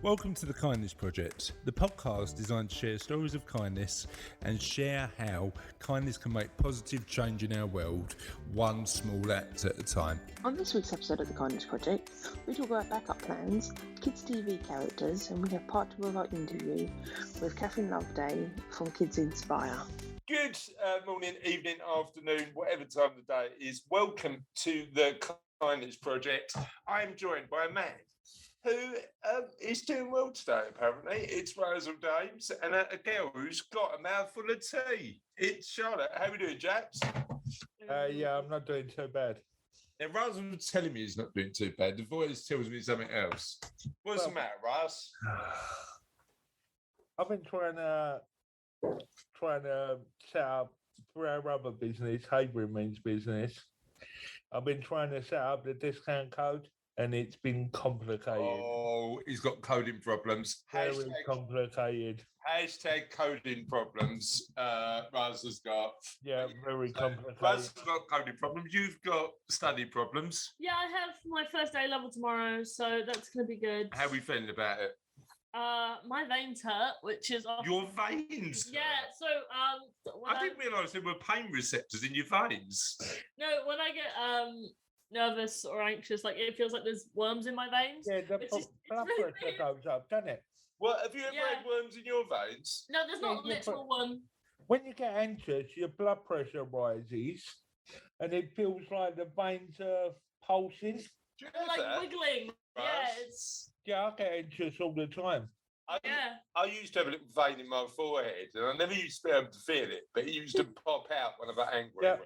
Welcome to the Kindness Project, the podcast designed to share stories of kindness and share how kindness can make positive change in our world, one small act at a time. On this week's episode of the Kindness Project, we talk about backup plans, kids' TV characters, and we have part 2 of our interview with Katherine Loveday from Kids Inspire. Good morning, evening, afternoon, whatever time of the day it is. Welcome to the Kindness Project. I am joined by a man who is doing well today, apparently. It's Rosal Dames and a girl who's got a mouthful of tea. It's Charlotte. How are we doing, chaps? Yeah, I'm not doing too bad. Now, Rosal was telling me he's not doing too bad. The voice tells me something else. What's the matter, Ros? I've been trying to set up for our other business, Havering Means business. I've been trying to set up the discount code, and it's been complicated. Oh, he's got coding problems. Very complicated. Hashtag coding problems. Rosal's got. Yeah, very complicated. Rosal's got coding problems. You've got study problems. Yeah, I have my first A level tomorrow, so that's going to be good. How are we feeling about it? My veins hurt, which is off. Your veins? Yeah, so I didn't realise there were pain receptors in your veins. No, when I get nervous or anxious, like it feels like there's worms in my veins. Yeah, the blood pressure goes up, doesn't it? Well, have you ever had worms in your veins? No, there's not a literal one. When you get anxious, your blood pressure rises, and it feels like the veins are pulsing. Like wiggling. Right. Yeah, it's. Yeah, I get anxious all the time. I used to have a little vein in my forehead, and I never used to be able to feel it, but it used to pop out when I got angry. Yeah.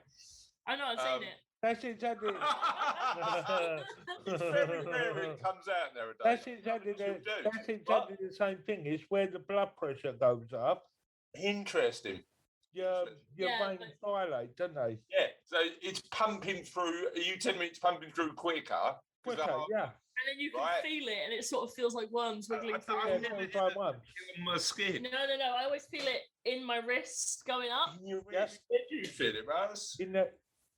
I know, I've seen it. That's exactly. It's very rare it comes out nowadays. That's exactly the same thing. It's where the blood pressure goes up. Interesting. Your veins dilate, don't they? Yeah, so it's pumping through. Are you telling me it's pumping through quicker? Yeah. And then you can feel it, and it sort of feels like worms wiggling through. I've never on my skin. No. I always feel it in my wrists going up. In your wrist? Where do you feel it, Raz?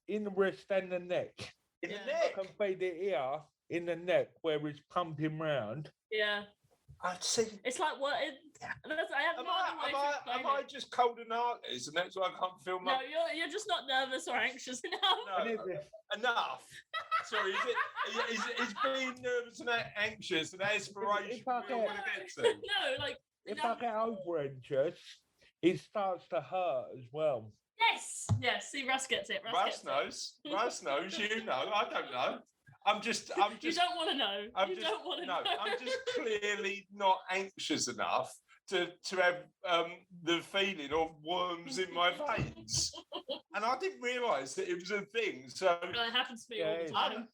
In the wrist and the neck. In the neck? I can feel it here in the neck where it's pumping round. Yeah. I see. It's like what? Am I just cold and heartless, and that's why I can't feel my... No, you're just not nervous or anxious enough. No, enough. Sorry, is being nervous and anxious an aspiration we all want to get to? No, like... If I get over anxious, it starts to hurt as well. Yes. See, Russ gets it. Russ knows. Russ knows. You know. I don't know. I'm just. You don't want to know. Don't want to know. I'm just clearly not anxious enough to have the feeling of worms in my veins, and I didn't realise that it was a thing. So it happens to me all the time.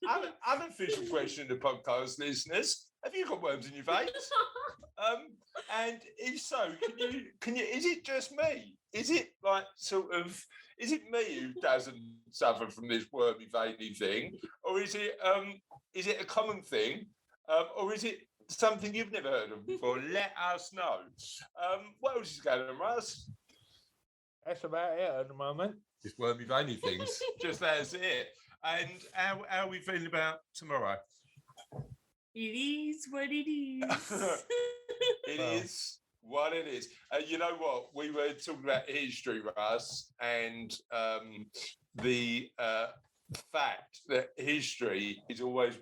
Unofficial question to podcast listeners: have you got worms in your veins? And if so, can you? Is it just me? Is it like sort of? Is it me who doesn't suffer from this wormy veiny thing, or is it a common thing, or is it something you've never heard of before? Let us know. What else is going on, Russ? That's about it at the moment. Just wormy veiny things. Just that's it. And how are we feeling about tomorrow? It is what it is. It is what it is. You know what? We were talking about history, Russ, and the fact that history is always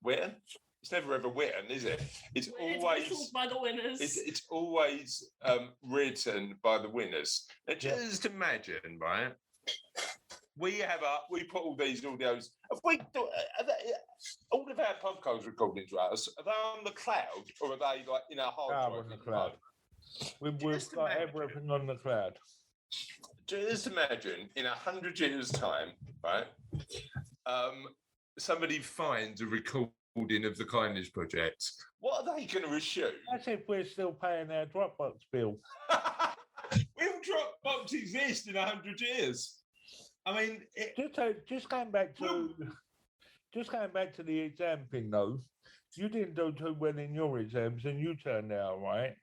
written. It's never ever written, is it? It's always by the winners. It's always written by the winners. Now, just imagine, right? We put all these audios. All of our podcast recordings, Russ, are they on the cloud, or are they like in a hard drive? On the cloud. We've got everything on the cloud. Just imagine in 100 years' time, right? Somebody finds a recording of the Kindness Project. What are they going to assume? That's if we're still paying our Dropbox bill. Will Dropbox exist in 100 years? I mean, just going back to the exam thing, though. You didn't do too well in your exams, and you turned out right.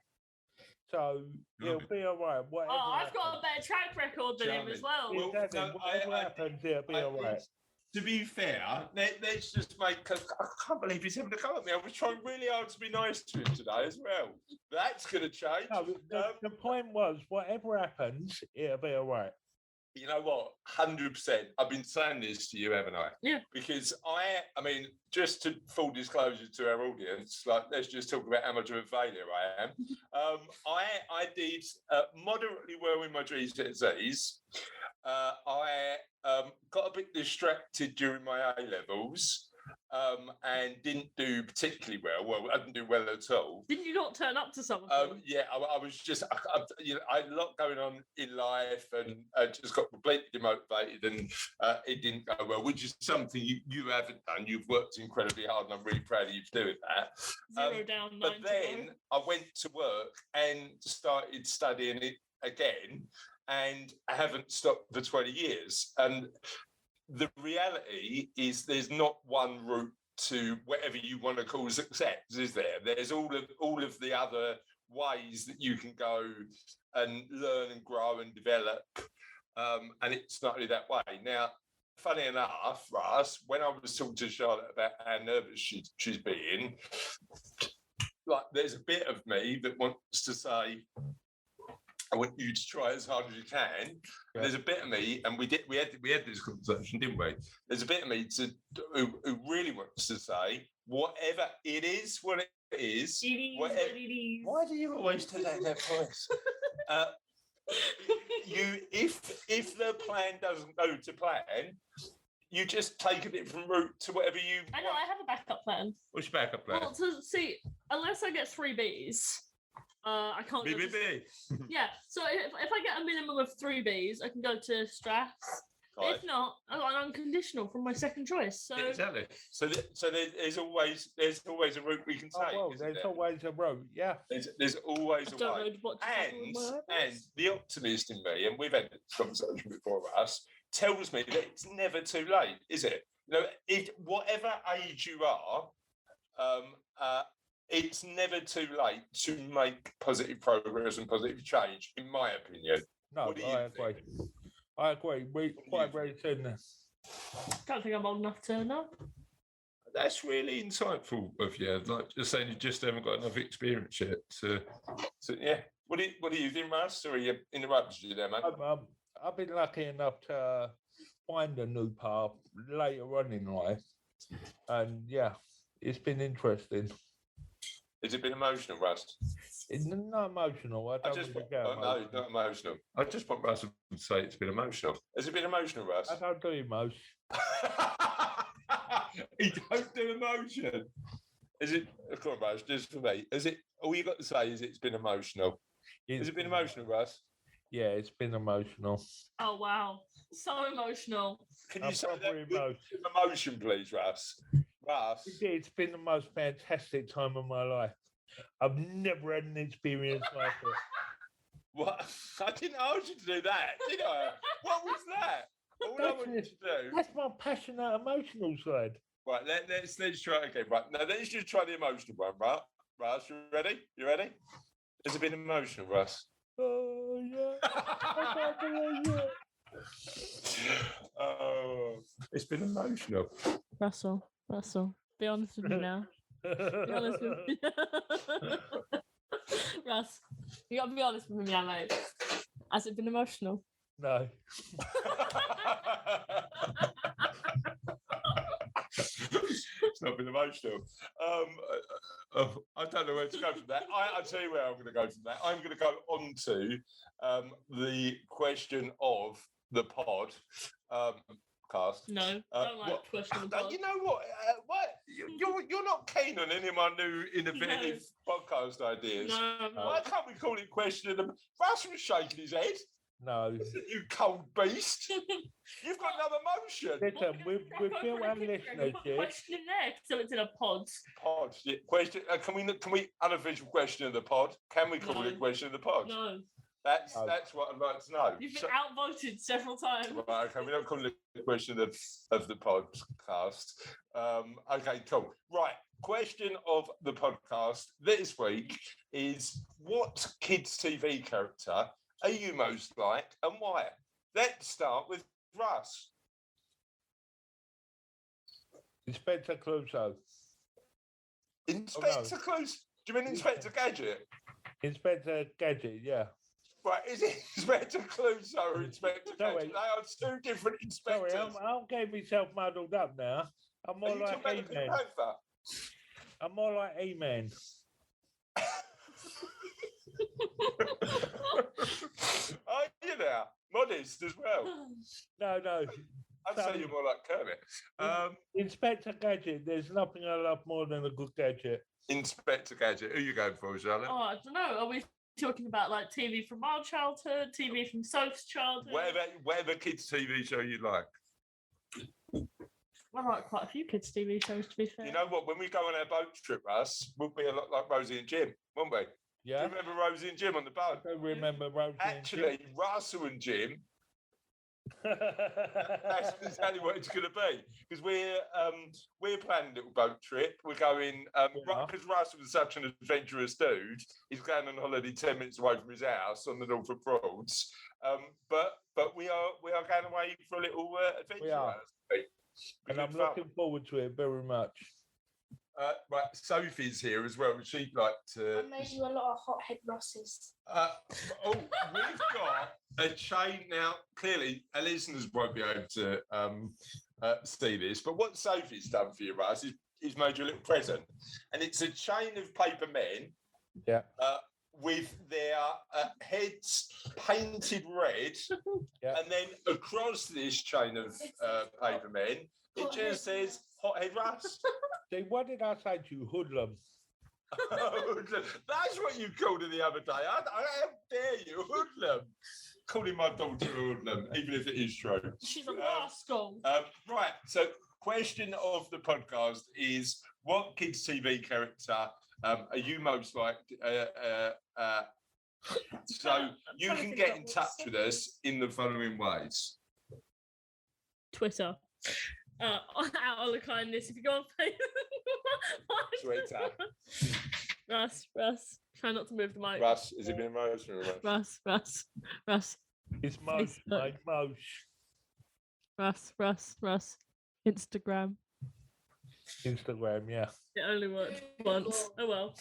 So it'll be all right. Whatever I've got a better track record than him as well. Whatever happens, it'll be all right. to be fair, let's just make. I can't believe he's having a go at me. I was trying really hard to be nice to him today as well. That's going to change. No, the point was, whatever happens, it'll be all right. You know what? 100%. I've been saying this to you, haven't I? Yeah. Because I mean, just to full disclosure to our audience, like, let's just talk about how much of a failure I am. I did moderately well in my GCSEs. I got a bit distracted during my A levels. And didn't do particularly well. Well, I didn't do well at all. Didn't you not turn up to some of them? Yeah, I was just, I had a lot going on in life, and I just got completely demotivated, and it didn't go well, which is something you haven't done. You've worked incredibly hard, and I'm really proud of you for doing that. 0 down, 9 But to then go. I went to work and started studying it again, and I haven't stopped for 20 years. And the reality is there's not one route to whatever you want to call success, is there? There's all of the other ways that you can go and learn and grow and develop. And it's not really that way. Now, funny enough, Russ, when I was talking to Charlotte about how nervous she's being, like, there's a bit of me that wants to say, I want you to try as hard as you can. Yeah. There's a bit of me, and we had this conversation, didn't we? There's a bit of me who really wants to say, whatever it is, what it is, It is whatever. what it is. Why do you always do that in that voice? If the plan doesn't go to plan, you just take a different route to whatever you I know, want. I have a backup plan. What's your backup plan? Well, to see, unless I get 3 Bs, I can't go to... Yeah, so if I get a minimum of 3 Bs, I can go to Straths. Right. If not, I got an unconditional from my second choice. So Exactly. So there's always a route we can take. Oh, well, isn't there's there? always a road. Yeah. There's always I a don't way. know what to happen with my And eyebrows. the optimist in me, and we've had this conversation before, us, tells me that it's never too late, is it? You know, whatever age you are, it's never too late to make positive progress and positive change, in my opinion. No, What do you I agree. think? I agree. We quite very soon. Don't think I'm old enough to know. That's really insightful of you. Like, just saying, you just haven't got enough experience yet. So yeah. What do you think, Russ? Sorry, you interrupted you there, mate. I've been lucky enough to find a new path later on in life, and yeah, it's been interesting. Has it been emotional, Russ? It's not emotional. I don't really get No, emotional. not emotional. I just want Russ to say it's been emotional. Has it been emotional, Russ? I don't do emotion. He don't do emotion. Is it? Come on, Russ, just for me. Is it? All you got to say is it's been emotional. Has it been emotional, Russ? Yeah, it's been emotional. Oh wow, so emotional. Can I'm you say that proper with emotion. emotion, please, Russ? Russ. It's been the most fantastic time of my life. I've never had an experience like it. What? I didn't ask you to do that, did I? What was that? All I wanted to do. That's my passionate, emotional side. Right, let's try it again. Right, now let's just try the emotional one, right? Russ, you ready? You ready? Has it been emotional, Russ? Oh, yeah. I can't believe it. Oh, it's been emotional. Russell, be honest with me now. Be honest with me. Russ, you gotta be honest with me now, mate. Has it been emotional? No. It's not been emotional. I don't know where to go from that. I'll tell you where I'm going to go from that. I'm going to go on to the question of the pod cast. No, don't like what- question the pod. You know what? You're not keen on any of my new innovative podcast ideas. No, Why can't we call it question of the? Russ was shaking his head. No. You cold beast! You've got no emotion. Listen, we've built our listeners here. Question in there, so it's in a pod. Pod. Yeah, question. Can we unofficial question of the pod? Can we call No. it question of the pod? No, That's what I'd like to know. you've been So- outvoted several times. Right, okay, we don't call it the question of the podcast. Okay, cool. Right, question of the podcast this week is: what kids' TV character are you most like, and why? Let's start with Russ. Inspector Clouseau. Inspector Clouseau? Do you mean Inspector Gadget? Inspector Gadget, yeah. Right, is it Inspector Clouseau or Inspector Gadget? They are two different inspectors. Sorry, I'm getting myself muddled up now. I'm more Are you like talking about the Pink E-Man. Panther? I'm more like E-Man. Are you now? Modest as well. No. I'd say you're more like Kermit. Inspector Gadget, there's nothing I love more than a good gadget. Inspector Gadget. Who are you going for, Charlotte? Oh, I don't know. Are we talking about like TV from our childhood, TV from Soph's childhood? Whatever kids' TV show you like. I like quite a few kids' TV shows, to be fair. You know what? When we go on our boat trip, Russ, we'll be a lot like Rosie and Jim, won't we? Yeah. Do you remember Rosie and Jim on the boat? I don't remember Rosie Actually, Russell and Jim, that's exactly what it's going to be. Because we're planning a little boat trip. We're going, because Russell was such an adventurous dude, he's going on holiday 10 minutes away from his house on the Norfolk Broads. But we are going away for a little adventure. We are. And I'm looking forward to it very much. Right, Sophie's here as well. She'd like to. I made you a lot of hothead Rosses. We've got a chain now. Clearly, our listeners won't be able to see this, but what Sophie's done for you, Russ, is made you a little present, and it's a chain of paper men. Yeah. With their heads painted red, yeah. And then across this chain of paper men, it just says "Hothead Russ." See, what did I say to you, hoodlum? That's what you called her the other day. How dare you, hoodlum? Calling my daughter a hoodlum, even if it is true. She's a rascal. Right, so question of the podcast is, what kids' TV character are you most like? So you can get in touch with us in the following ways. Twitter. Out all the kindness. If you go on Facebook. Twitter. Russ. Try not to move the mic. Russ, is it being Rose or Russ? Russ. It's Mosh, mate, Mosh. Russ. Instagram, yeah. It only worked once. Oh well.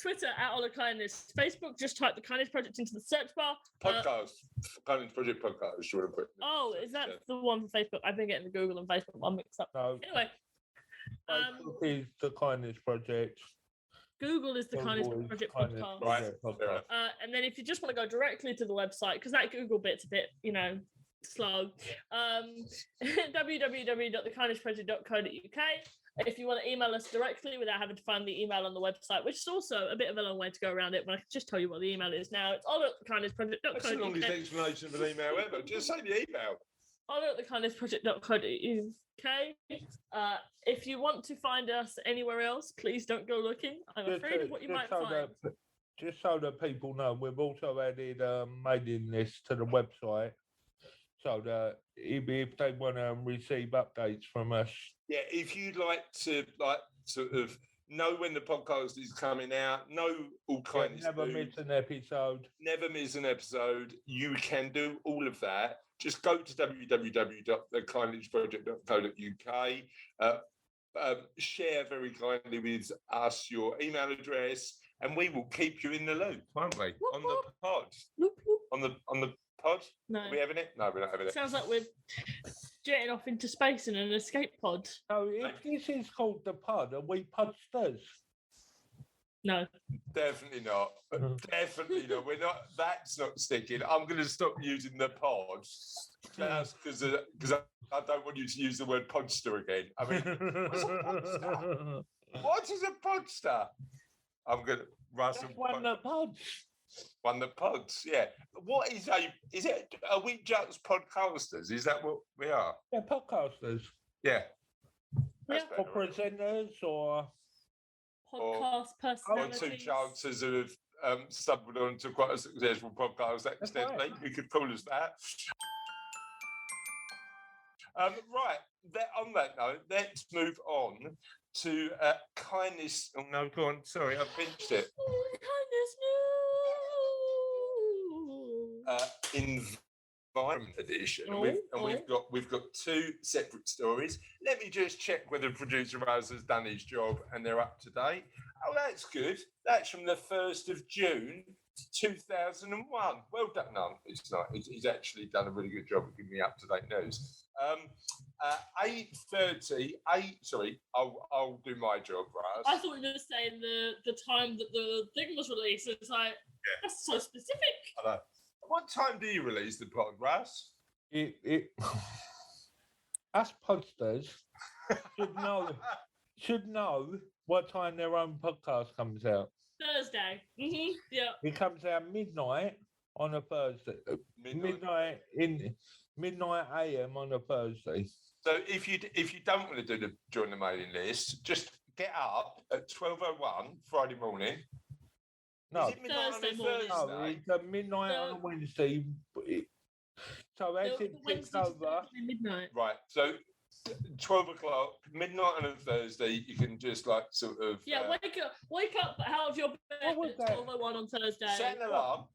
Twitter at All the Kindness. Facebook, just type the Kindness Project into the search bar. Podcast. Kindness Project Podcast. You want to put? Oh, is that the one for Facebook? I've been getting the Google and Facebook one mixed up. No. Anyway. Facebook is the Kindness Project. Google is the Kindness Project podcast. Right. And then if you just want to go directly to the website, because that Google bit's a bit, slow, www.thekindnessproject.co.uk. If you want to email us directly without having to find the email on the website, which is also a bit of a long way to go around it, but I can just tell you what the email is now. It's all@thekindnessproject.co.uk. That's the longest explanation of an email ever. Just say the email. all@thekindnessproject.co.uk. If you want to find us anywhere else, please don't go looking. I'm afraid of what you might find. Just so that people know, we've also added a mailing list to the website, so that if they want to receive updates from us. Yeah, if you'd like to sort of know when the podcast is coming out, know all kinds of never miss an episode. Never miss an episode. You can do all of that. Just go to www.thekindnessproject.co.uk. Share very kindly with us your email address, and we will keep you in the loop, won't we? On the pod. On the pod? No. Are we having it? No, we're not having it. Sounds like we're jetting off into space in an escape pod. So if this is called the pod, are we podsters? No. Definitely not. Definitely not. We're not. That's not sticking. I'm going to stop using the pod. That's because I don't want you to use the word podster again. I mean, what's a podster? What is a podster? I'm going to Russell. One that pods. One that pods. Yeah. What is a? Is it? Are we just podcasters? Is that what we are? Yeah, podcasters. Yeah. Yeah. Or presenters, or podcast personalities. Or two chances who have stumbled onto quite a successful podcast accidentally. Right. We could call us that. Right. On that note, let's move on to kindness. Oh no, go on. Sorry, I pinched it. Kindness news. environment edition. Oh, We've got two separate stories. Let me just check whether producer Raz has done his job and they're up to date. Oh, that's good. That's from the 1st of June 2001. Well done. No, it's not. He's actually done a really good job of giving me up to date news. 8:30. I'll do my job, Raz. I thought you were saying the time that the thing was released. It's like, that's so specific. I know. What time do you release the pod, Raz? Us podsters should know what time their own podcast comes out. Thursday. Yeah. It comes out midnight on a Thursday. Midnight AM on a Thursday. So if you don't want to join the mailing list, just get up at 12:01 Friday morning. No, Is it midnight Thursday on a morning. no, Thursday? it's at midnight on a Wednesday. So as it ticks Wednesday to over, Thursday midnight. Right. So 12 o'clock, midnight on a Thursday, you can just like sort of Yeah, wake up out of your bed What was at that? 12:01 on Thursday. set an alarm.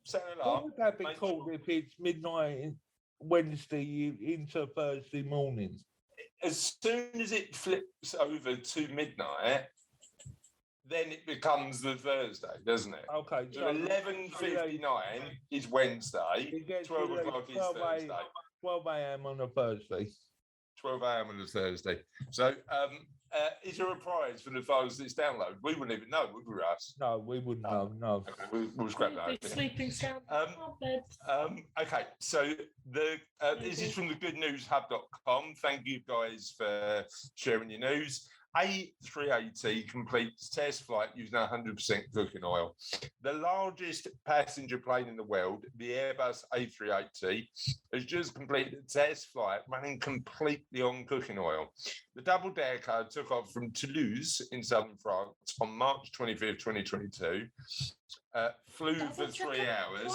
Set an what alarm. would that be Make called sure- if it's midnight Wednesday into Thursday morning? As soon as it flips over to midnight, then it becomes the Thursday, doesn't it? Okay, So 11:59 is Wednesday, it gets 12 to o'clock is 12 Thursday. 12 a.m. on a Thursday. 12 a.m. on a Thursday. So, is there a prize for the files that's downloaded? We wouldn't even know, would we, Russ? No, we wouldn't know. No. Okay, we'll scrap Be that. sleeping sound. Bed. Okay, so this is from the goodnewshub.com. Thank you guys for sharing your news. A380 completes test flight using 100% cooking oil. The largest passenger plane in the world, the Airbus A380, has just completed a test flight running completely on cooking oil. The double-decker took off from Toulouse in southern France on March 25th, 2022, flew for 3 hours,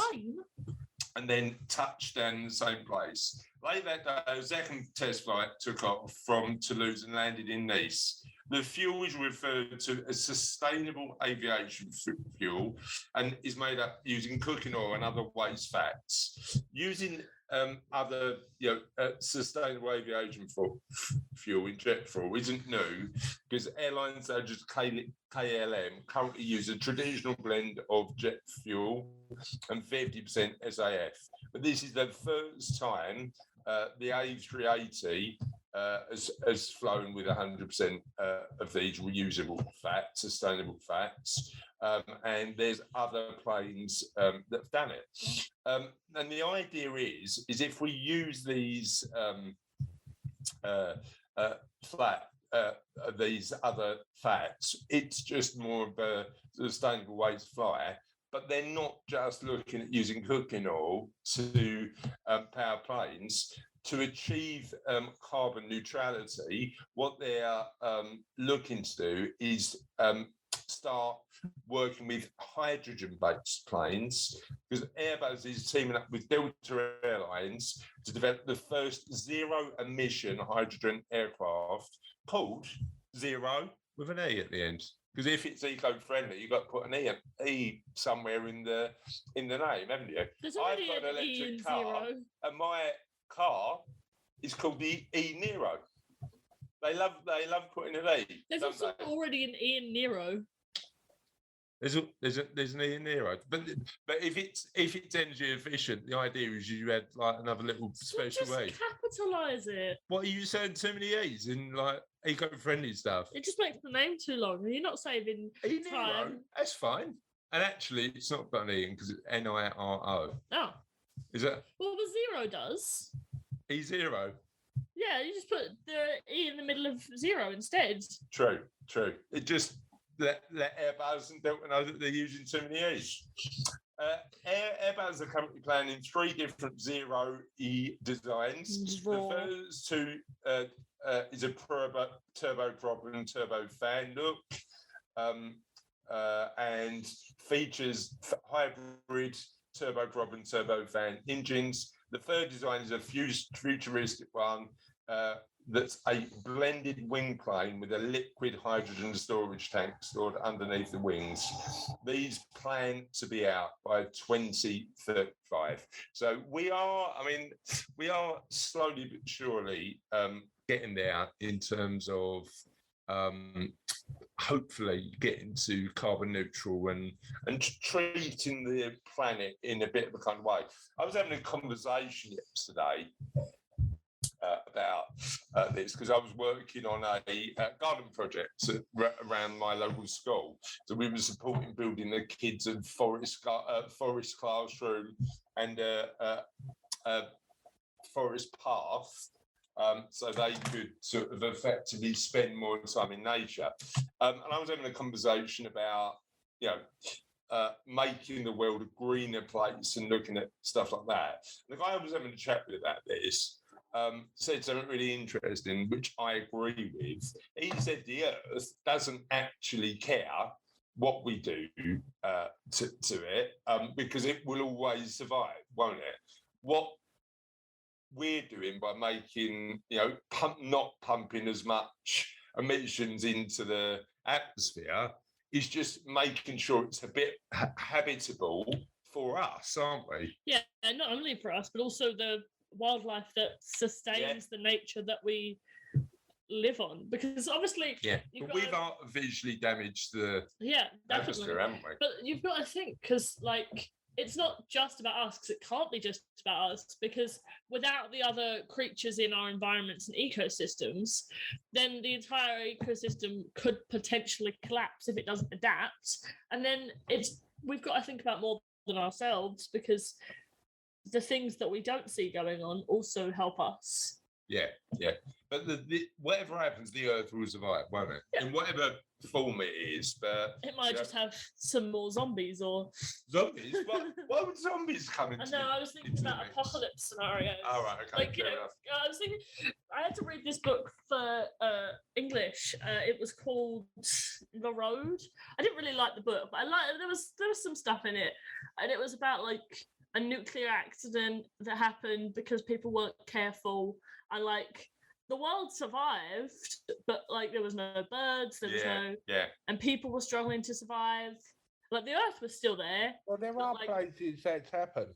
and then touched down in the same place. Later that day, a second test flight took off from Toulouse and landed in Nice. The fuel is referred to as sustainable aviation fuel and is made up using cooking oil and other waste fats. Using other sustainable aviation fuel in jet fuel isn't new because airlines such as KLM currently use a traditional blend of jet fuel and 50% SAF. But this is the first time the A380 has flown with 100% of these reusable fats, sustainable fats, and there's other planes that have done it. And the idea is if we use these these other fats, it's just more of a sustainable way to fly. But they're not just looking at using cooking oil to power planes. To achieve carbon neutrality, what they're looking to do is start working with hydrogen-based planes, because Airbus is teaming up with Delta Airlines to develop the first zero-emission hydrogen aircraft called Zero with an E at the end. Because if it's eco-friendly, you've got to put an E somewhere in the name, haven't you? There's I've already got an an E in electric car, Zero. and my car is called the E-Nero. They love putting an E. There's don't also they? already an E in Nero. There's an E in Nero, but if it's energy efficient, the idea is you add like another little special Just E. capitalise it. What are you saying? Too many E's in like eco-friendly stuff. It just makes the name too long. You're not saving E-Nero, time. that's fine. And actually, it's not got an E in because it's Niro. Oh, Is it well, the Zero does. E0? Yeah, you just put the E in the middle of Zero instead. True. It just let Airbus and Delta know that they're using too many E's. Airbus are currently planning 3 different Zero E designs. Raw. The first 2 is a turboprop and turbofan look, and features hybrid turboprop and turbofan engines. The third design is a futuristic one that's a blended wing plane with a liquid hydrogen storage tank stored underneath the wings. These plan to be out by 2035. So we are slowly but surely getting there in terms of hopefully getting to carbon neutral and treating the planet in a bit of a kind of way. I was having a conversation yesterday about this because I was working on a garden project around my local school. So we were supporting building the kids a forest classroom and a forest path. So they could sort of effectively spend more time in nature. And I was having a conversation about, making the world a greener place and looking at stuff like that. The guy I was having a chat with about this said something really interesting, which I agree with. He said the Earth doesn't actually care what we do to it because it will always survive, won't it? What we're doing by making, not pumping as much emissions into the atmosphere is just making sure it's a bit habitable for us, aren't we? Yeah, not only for us, but also the wildlife that sustains the nature that we live on. Because obviously, but we've artificially damaged the atmosphere, haven't we? But you've got to think, because it's not just about us, because it can't be just about us, because without the other creatures in our environments and ecosystems, then the entire ecosystem could potentially collapse if it doesn't adapt. And then we've got to think about more than ourselves, because the things that we don't see going on also help us. Yeah. But whatever happens, the Earth will survive, won't it? Yeah. In whatever form it is. But it might just have some more zombies or... Zombies? Why would zombies come into... I know, I was thinking about apocalypse scenarios. Oh, right, okay. I was thinking... I had to read this book for English. It was called The Road. I didn't really like the book, but there was some stuff in it. And it was about, a nuclear accident that happened because people weren't careful, and the world survived, but there was no birds, there was and people were struggling to survive. The Earth was still there. Well, there are places that's happened,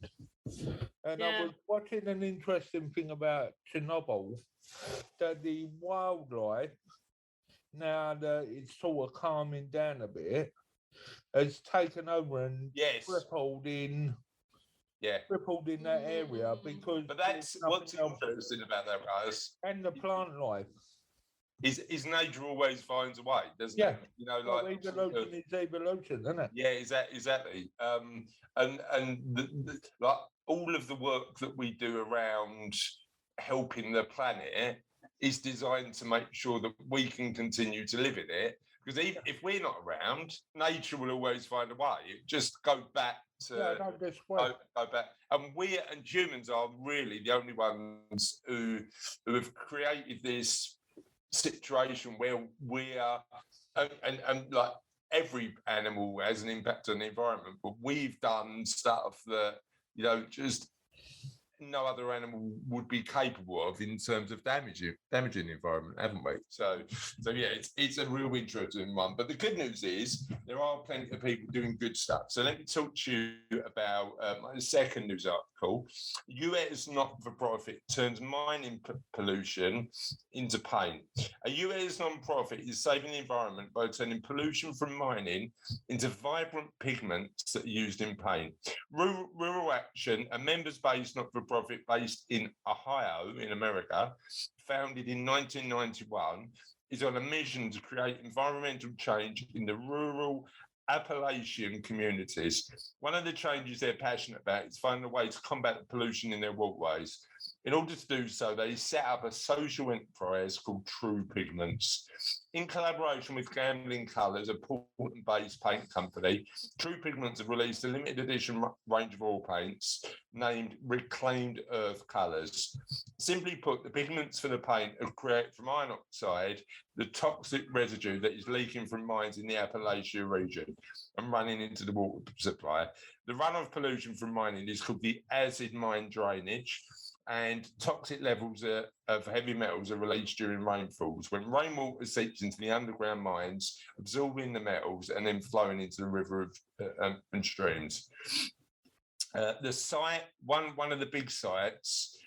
and I was watching an interesting thing about Chernobyl, that the wildlife, now that it's sort of calming down a bit, has taken over and crippled in that area, because... But that's what's interesting about that, guys. And the plant life. Is nature always finds a way, doesn't it? Evolution is evolution, isn't it? Yeah, exactly. And all of the work that we do around helping the planet is designed to make sure that we can continue to live in it. Because if we're not around, nature will always find a way. Just go back to go back. And humans are really the only ones who have created this situation where we are, and every animal has an impact on the environment, but we've done stuff that just no other animal would be capable of in terms of damaging the environment, haven't we? So yeah, it's a real interesting one. But the good news is there are plenty of people doing good stuff. So let me talk to you about my second news article. US not-for-profit turns mining pollution into pain. A US non-profit is saving the environment by turning pollution from mining into vibrant pigments that are used in paint. Rural Action, a members-based not-for-profit based in Ohio, in America, founded in 1991, is on a mission to create environmental change in the rural Appalachian communities. One of the changes they're passionate about is finding a way to combat the pollution in their waterways. In order to do so, they set up a social enterprise called True Pigments. In collaboration with Gambling Colours, a Portland-based paint company, True Pigments have released a limited edition range of oil paints named Reclaimed Earth Colours. Simply put, the pigments for the paint are created from iron oxide, the toxic residue that is leaking from mines in the Appalachia region and running into the water supply. The runoff pollution from mining is called the acid mine drainage. and toxic levels of heavy metals are released during rainfalls when rainwater seeps into the underground mines, absorbing the metals and then flowing into the river and streams. The site, one of the big sites,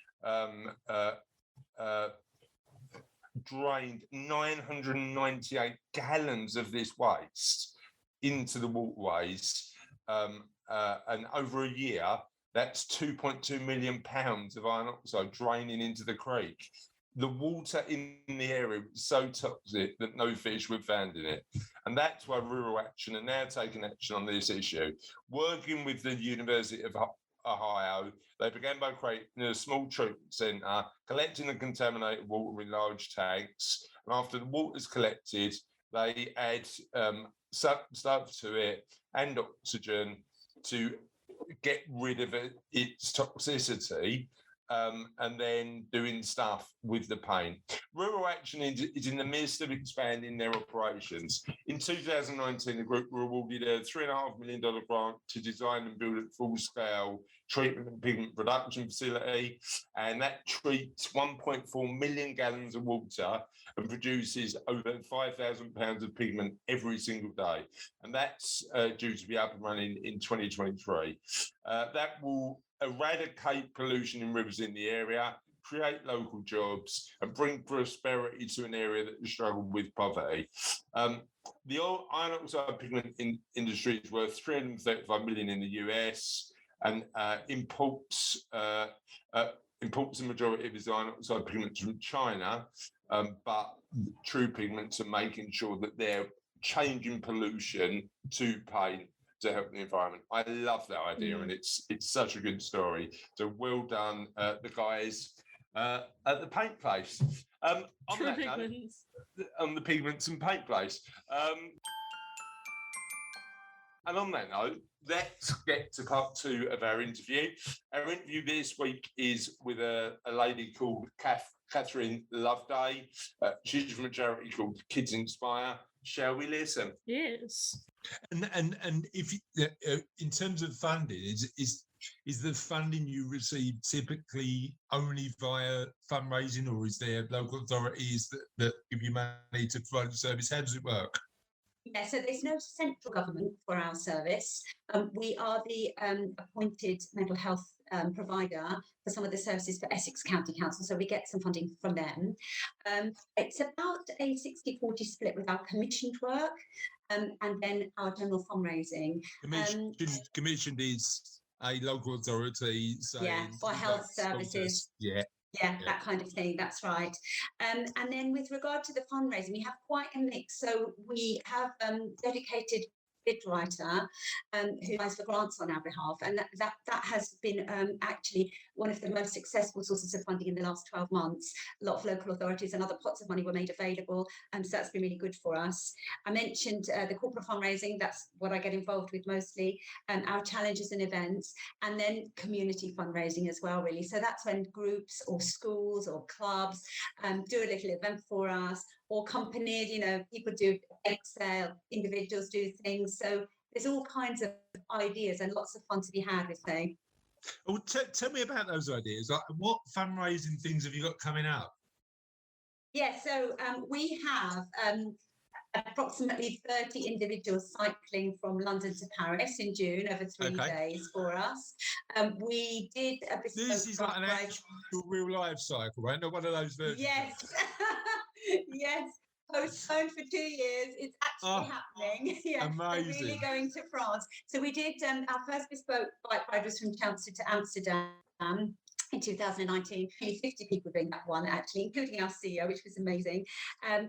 drained 998 gallons of this waste into the waterways, and over a year, that's 2.2 million pounds of iron oxide draining into the creek. The water in the area was so toxic that no fish were found in it. And that's why Rural Action are now taking action on this issue. Working with the University of Ohio, they began by creating a small treatment centre, collecting the contaminated water in large tanks. And after the water's collected, they add stuff to it and oxygen to get rid of its toxicity, and then doing stuff with the paint. Rural Action is in the midst of expanding their operations. In 2019, the group were awarded a $3.5 million grant to design and build a full-scale treatment and pigment production facility, and that treats 1.4 million gallons of water and produces over 5,000 pounds of pigment every single day. And that's due to be up and running in 2023. That will eradicate pollution in rivers in the area, create local jobs, and bring prosperity to an area that has struggled with poverty. The iron oxide pigment industry is worth $335 million in the US, and imports the majority of its iron oxide pigments from China, but true pigments are making sure that they're changing pollution to paint to help the environment. I love that idea, and it's such a good story. So well done, the guys at the paint place. On that note, on the pigments and paint place. And on that note, let's get to part 2 of our interview. Our interview this week is with a lady called Katherine Loveday. She's from a charity called Kids Inspire. Shall we listen? Yes. And if in terms of funding, is the funding you receive typically only via fundraising, or is there local authorities that give you money to provide the service? How does it work? Yeah, so there's no central government for our service. We are the appointed mental health provider for some of the services for Essex County Council, so we get some funding from them. It's about a 60-40 split with our commissioned work and then our general fundraising. Commissioned is a local authority saying... Yeah, for health services. Yeah, that kind of thing. That's right. And then with regard to the fundraising, we have quite a mix. So we have dedicated bid writer who applies for grants on our behalf, and that has been actually one of the most successful sources of funding in the last 12 months. A lot of local authorities and other pots of money were made available, so that's been really good for us. I mentioned the corporate fundraising. That's what I get involved with mostly, our challenges and events, and then community fundraising as well, really. So that's when groups or schools or clubs do a little event for us, or companies, people do Excel, individuals do things. So there's all kinds of ideas and lots of fun to be had with things. Well, tell me about those ideas. Like, what fundraising things have you got coming up? Yeah, so we have approximately 30 individuals cycling from London to Paris in June over 3 days for us. We did a bespoke... This is like an actual real life cycle, right? Not one of those versions. Yes. Yes. Postponed for 2 years. It's actually happening. Yeah, amazing. We're really going to France. So we did our first bespoke bike ride was from Chelsea to Amsterdam in 2019. 50 people doing that one, actually, including our CEO, which was amazing.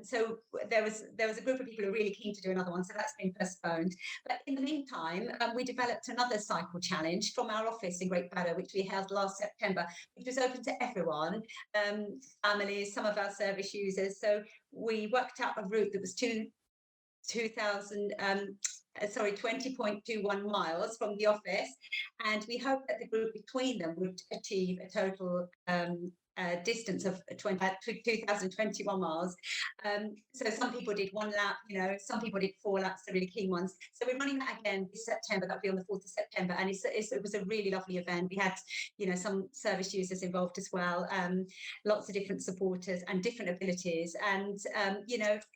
So there was a group of people who were really keen to do another one, so that's been postponed. But in the meantime, we developed another cycle challenge from our office in Great Barrow, which we held last September, which was open to everyone, families, some of our service users. So we worked out a route that was 20.21 miles from the office, and we hope that the group between them would achieve a total distance of 2021 miles. So some people did 1 lap, some people did 4 laps, the really keen ones. So we're running that again this September. That'll be on the 4th of September. And it was a really lovely event. We had, some service users involved as well, lots of different supporters and different abilities. And,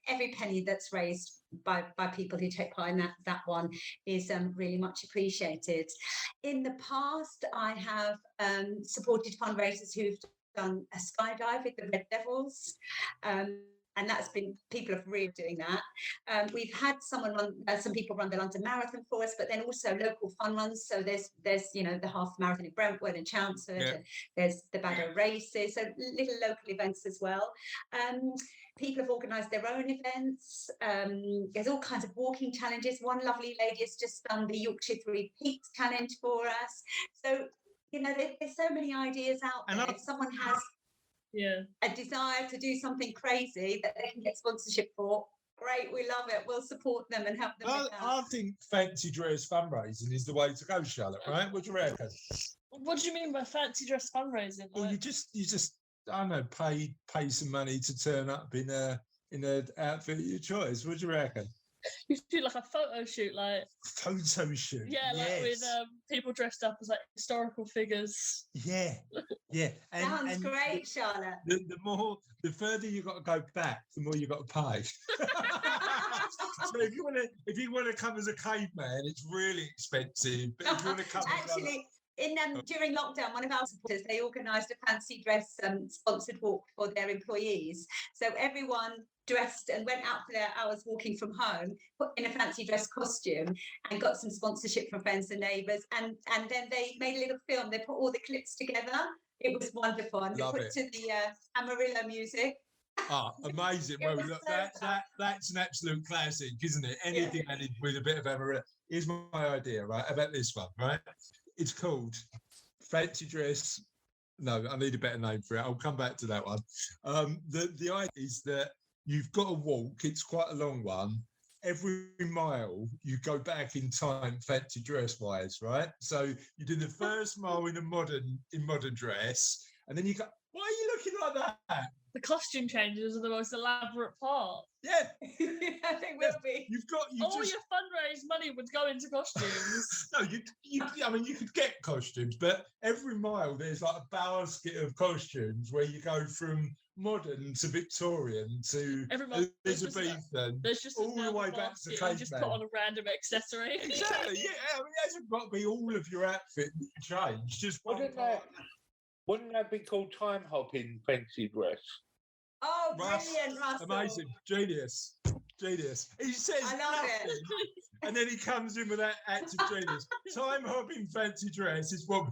every penny that's raised by people who take part in that one is really much appreciated. In the past, I have supported fundraisers who've done a skydive with the Red Devils, and that's been, people are really doing that. We've had some people run the London Marathon for us, but then also local fun runs. So there's the half marathon in Brentwood and Chelmsford, and there's the Baddow races, so little local events as well. People have organised their own events. There's all kinds of walking challenges. One lovely lady has just done the Yorkshire Three Peaks challenge for us. So there's so many ideas out there. If someone has a desire to do something crazy that they can get sponsorship for, great, we love it. We'll support them and help them with that. I think fancy dress fundraising is the way to go, Charlotte, right? What do you reckon? What do you mean by fancy dress fundraising? Well, you just I don't know, pay some money to turn up in an outfit of your choice. What do you reckon? You do like a photo shoot, photo shoot. Yeah, like with people dressed up as like historical figures. Yeah. Sounds great, Charlotte. The further you got to go back, the more you got to pay. So if you want to come as a caveman, it's really expensive. But if you want to come actually. During lockdown, one of our supporters, they organised a fancy dress sponsored walk for their employees. So everyone dressed and went out for their hours walking from home, put in a fancy dress costume, and got some sponsorship from friends and neighbours. And then they made a little film. They put all the clips together. It was wonderful. And they put to the Amarillo music. Ah, amazing. Well, look, that's an absolute classic, isn't it? Anything added with a bit of Amarillo. Here's my idea, right, about this one, right? It's called Fancy Dress. No, I need a better name for it. I'll come back to that one. The idea is that you've got to walk. It's quite a long one. Every mile you go back in time, fancy dress wise, right? So you do the first mile in modern dress, and then you go. Why are you looking like that? The costume changes are the most elaborate part. Yeah, I think will be. Your fundraise money would go into costumes. No, you could get costumes, but every mile there's like a basket of costumes where you go from modern to Victorian to Elizabethan, all the way back to caveman. You just put on a random accessory. Exactly. Yeah, it hasn't got to be all of your outfit that you change. Just one part. Wouldn't that be called time hopping fancy dress? Oh, brilliant, Russell. Amazing. Genius. He says I love nothing, and then he comes in with that act of genius. Time hopping fancy dress is what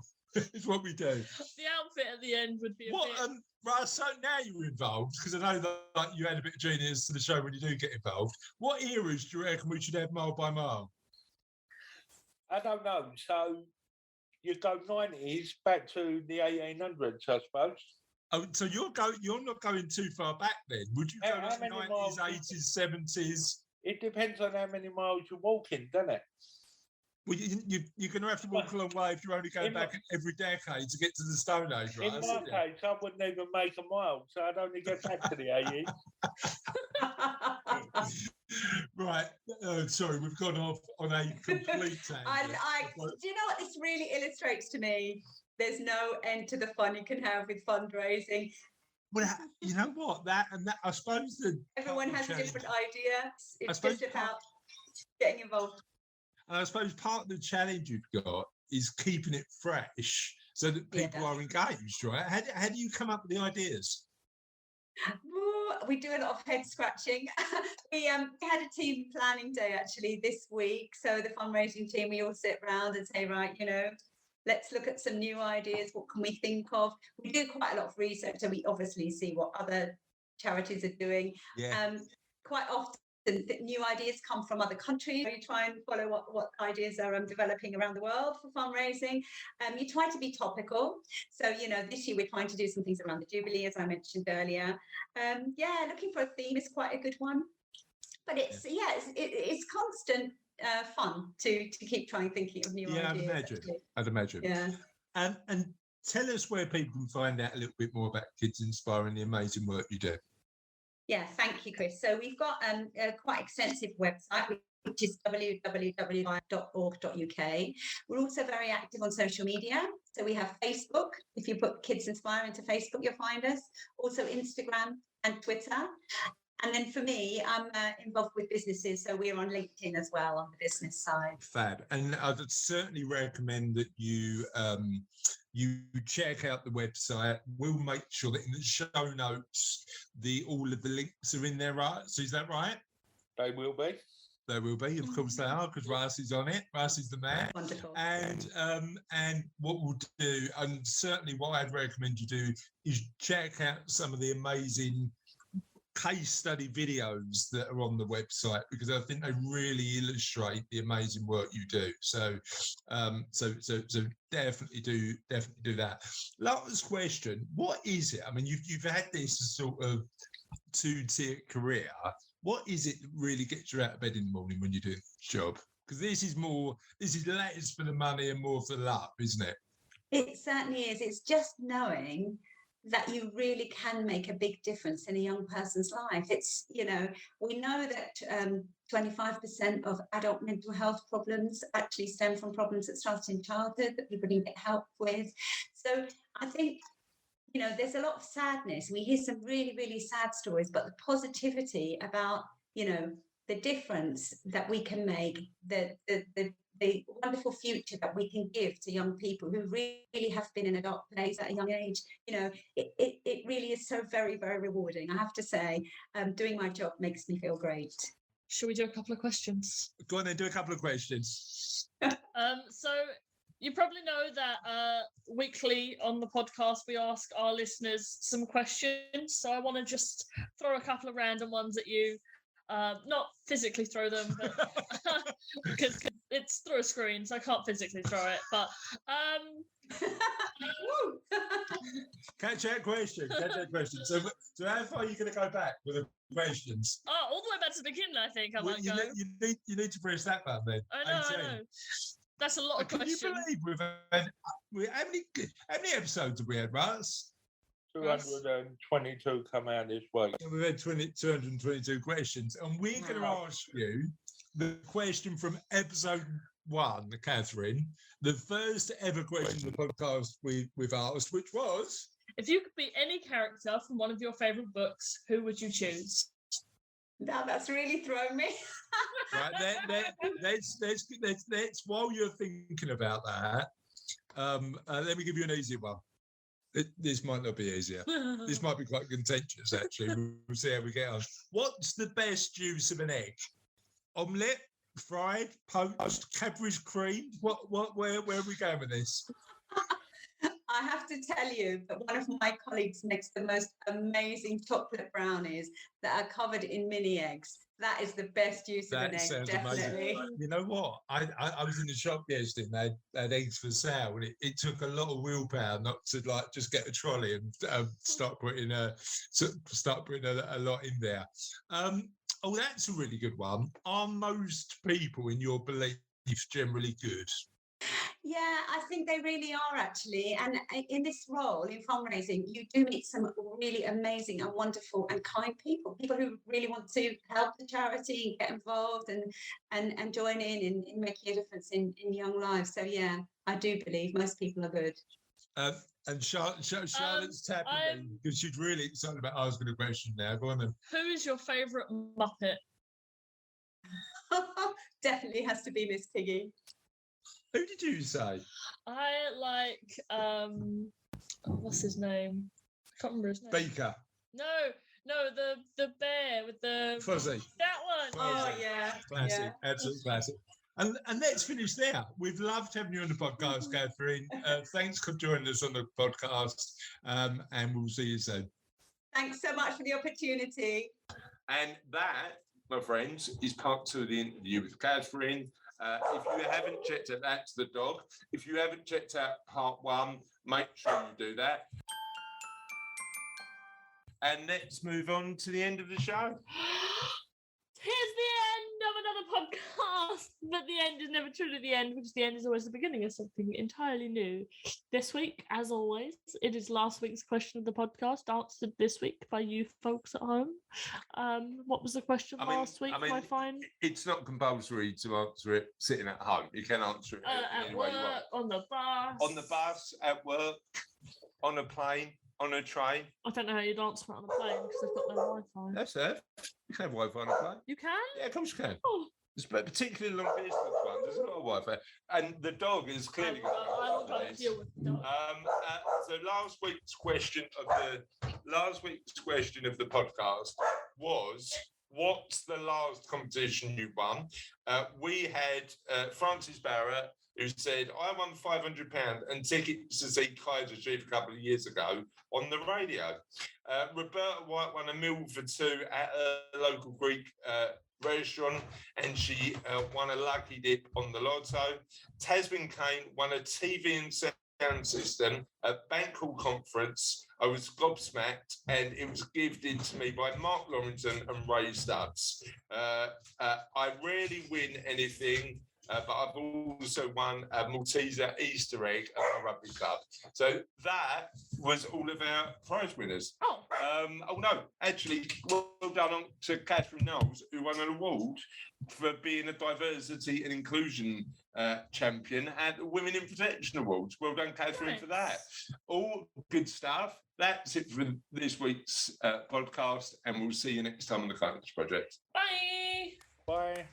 we do. The outfit at the end would be right, so now you're involved, because I know that you add a bit of genius to the show when you do get involved. What eras do you reckon we should have mile by mile? I don't know. So you go 90s back to the 1800s, I suppose. Oh, so you're not going too far back then. Would you go to the 90s, 80s, 70s? It depends on how many miles you're walking, doesn't it? Well, you're going to have to walk a long way if you're only going back every decade to get to the Stone Age, right? In my case, I wouldn't even make a mile, so I'd only get back to the 80s. Right. Sorry, we've gone off on a complete tangent. Do you know what this really illustrates to me? There's no end to the fun you can have with fundraising. Well, you know what? That I suppose everyone has a different idea. It's just about getting involved. And I suppose part of the challenge you've got is keeping it fresh so that people are engaged, right? How do you come up with the ideas? We do a lot of head scratching. We had a team planning day actually this week. So the fundraising team, we all sit around and say, right, let's look at some new ideas. What can we think of? We do quite a lot of research, so we obviously see what other charities are doing. Yeah. Quite often, new ideas come from other countries. You try and follow what ideas are developing around the world for fundraising. You try to be topical. So, this year we're trying to do some things around the Jubilee, as I mentioned earlier. Looking for a theme is quite a good one. But it's constant fun to keep thinking of new ideas. I'd imagine. Yeah. And tell us where people can find out a little bit more about Kids Inspire and the amazing work you do. Yeah, thank you, Chris. So we've got a quite extensive website, which is www.org.uk. We're also very active on social media. So we have Facebook. If you put Kids Inspire into Facebook, you'll find us. Also Instagram and Twitter. And then for me, I'm involved with businesses. So we're on LinkedIn as well on the business side. Fab. And I'd certainly recommend that you check out the website. We'll make sure that in the show notes, all of the links are in there, right? So is that right? They will be. They will be, of course they are, because Russ is on it. Russ is the man. Wonderful. And what we'll do, and certainly what I'd recommend you do, is check out some of the amazing case study videos that are on the website, because I think they really illustrate the amazing work you do. So definitely do that. Last question: what is it? I mean, you've had this sort of two-tier career. What is it that really gets you out of bed in the morning when you do this job? Because this is less for the money and more for the love, isn't it? It certainly is. It's just knowing that you really can make a big difference in a young person's life. It's, we know that 25% of adult mental health problems actually stem from problems that start in childhood that people didn't get help with. So I think, there's a lot of sadness. We hear some really, really sad stories, but the positivity about, the difference that we can make, the wonderful future that we can give to young people who really have been in a dark place at a young age, it really is so very, very rewarding. I have to say, doing my job makes me feel great. Shall we do a couple of questions? Go on then, do a couple of questions. So you probably know that weekly on the podcast, we ask our listeners some questions. So I want to just throw a couple of random ones at you. Not physically throw them, but because it's through a screen, so I can't physically throw it. But Catch that question. So how far are you going to go back with the questions? Oh, all the way back to the beginning, I think I might go. You need to press that button then. I know. That's a lot of questions. Can you believe how many episodes have we had, Russ? 222 come out this week. We've had 222 questions, and we're going to ask you the question from episode 1, Catherine, the first ever question of the podcast we've asked, which was, if you could be any character from one of your favourite books, who would you choose? Now that's really thrown me. Right, let's while you're thinking about that, let me give you an easy one. This might not be easier. This might be quite contentious, actually. We'll see how we get on. What's the best use of an egg? Omelette, fried, poached, Cadbury's cream? Where are we going with this? I have to tell you that one of my colleagues makes the most amazing chocolate brownies that are covered in mini eggs. That is the best use of an egg, definitely. Amazing. You know what? I was in the shop yesterday and they had eggs for sale, and it took a lot of willpower not to just get a trolley and start putting a lot in there. Oh, that's a really good one. Are most people, in your beliefs, generally good? Yeah, I think they really are, actually. And in this role in fundraising, you do meet some really amazing and wonderful and kind people who really want to help the charity, get involved and join in making a difference in young lives. So, yeah, I do believe most people are good. And Charlotte's tapping me because she's really excited about asking a question now. Go on then. Who is your favourite Muppet? Definitely has to be Miss Piggy. Who did you say? I like what's his name? I can't remember his name. Baker. No, the bear with the Fuzzy. That one. Fuzzy. Oh yeah. Classic. Yeah. Absolute classic. And let's finish there. We've loved having you on the podcast, Catherine. Thanks for joining us on the podcast. And we'll see you soon. Thanks so much for the opportunity. And that, my friends, is part 2 of the interview with Catherine. If you haven't checked out That's the Dog, if you haven't checked out part 1, make sure you do that. And let's move on to the end of the show. Here's the end of another podcast, but the end is never truly the end, because the end is always the beginning of something entirely new. This week, as always, it is last week's question of the podcast, answered this week by you folks at home. What was the question last week, my fine? It's not compulsory to answer it sitting at home. You can answer it At work, on the bus. At work, on a plane, on a train. I don't know how you'd answer it on a plane because they've got no Wi-Fi. That's it. You can have Wi-Fi on a plane. You can? Yeah, of course you can. Oh. Particularly long distance ones, there's a lot of Wi-Fi, and the dog is clearly going to deal with the dog. So last week's question of the podcast was, what's the last competition you won? We had Francis Barrett, who said, I won £500 and tickets to see Kaiser Chief a couple of years ago on the radio. Roberta White won a meal for two at a local Greek restaurant, and she won a lucky dip on the lotto. Tasman Kane won a TV and sound system at Bank Hall Conference. I was gobsmacked, and it was gifted to me by Mark Lawrenson and Ray Stubbs. I rarely win anything, but I've also won a Malteser Easter egg at my rugby club. So that was all of our prize winners. No, actually, well done to Catherine Knowles, who won an award for being a diversity and inclusion champion at the Women in Protection Awards. Well done, Catherine, for that. All good stuff. That's it for this week's podcast, and we'll see you next time on the Kindness Project. Bye. Bye.